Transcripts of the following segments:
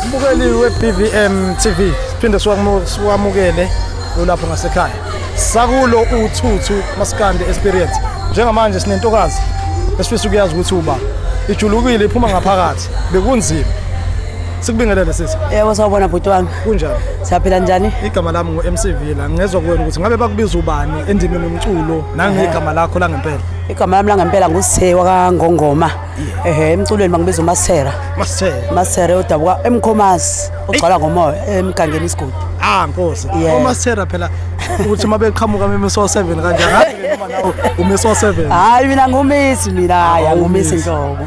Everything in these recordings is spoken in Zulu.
Mbukeli we-BVM TV siphinde siwamukele lapho ngasekhaya sakulo uThuthu Maskandi Experience. Njengamanje sinentokazi esifisa ukuyazi ukuthi uba ijulukile iphuma ngaphakathi bekunzima. Sikubingelele sisi. Yebo sawubona bhuti wami. Kunjani? Siyaphila njani? Igama lami ngo-MCV la ngezwe kuwena ukuthi ngabe bakubiza ubani endimeni yomculo nangegama lakho la ngempela. Igama lami la ngempela nguSithewa kaNgongoma. Emculweni bangibiza uMasera. Masera udabuka eMkhomasi ogcwala ngomoya emgangeni isigodi. Nkosi. uMasera phela ukuthi mabeqhamuka memeso 7 kanjani ngabe noma nawo umeso 7? Hayi mina ngumisi mina ngumisi nhlobo.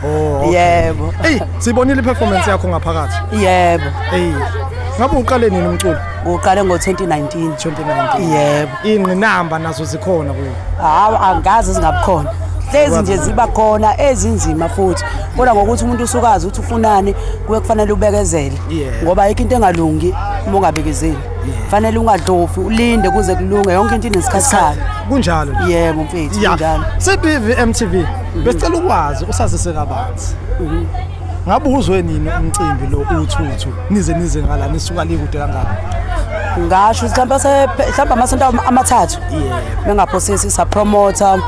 Yebo. Sibonile iperformance yakho ngaphakathi. Yebo. Ngabe uqale nini umculo? Uqale ngo-2019. Yebo. Ingqinamba nazo zikhona kuyo. Angazi zingabukhona. Lezi nje ziba khona ezinzima futhi kodwa ngokuthi umuntu usukazi ukuthi ufunani kuye kufanele ubekezele ngoba ayikho into engalungi uma ungabekezeli. Kufanele ungadlofi ulinde kuze kulunge yonke into inesikhathi sayo. Kunjalo nje. Yebo mfethu kunjalo. Se-BVM TV besicela ukwazi usazise kabanzi. Ngabe uzwe nini umcimbi lo uThuthu nize ngala nisuka likude kangaka? Ngasho mhlawumbe amasonto amathathu bengaphosisi sapromoter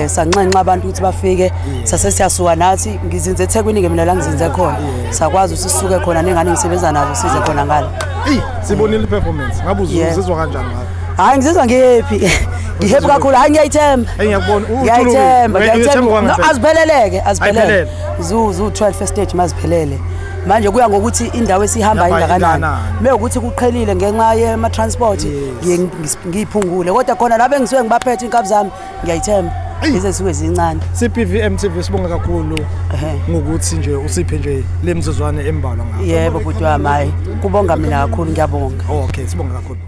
sanxenxa abantu ukuthi bafike sase siyasuka nathi ngizinze eThekwini ke mina la ngizinze khona sakwazi ukuthi sisuke khona nengane ngisebenza nazo size khona ngala. Sibonile iperformance ngabe uzizwa kanjani ngayo? Hayi ngizizwa ngihappy. Ngihappy kakhulu hayi ngiyayithemba. Ngiyakubona ngiyayithemba aziphelele zu 12 stage maziphelele. Manje kuya ngokuthi indawo esihamba ingakanani. Mekuthi kuqhelile ngenxa yema transport ngiyiphungule kodwa khona la bengisuke ngibaphethe inkabi zami ngiyayithemba ize suke zincane. Se-BVM TV sibonga kakhulu ngokuthi nje usiphe nje lemizuzwane embalwa ngayo. Yebo bhuti wami hayi kubonga mina kakhulu ngiyabonga. Okay sibonga kakhulu.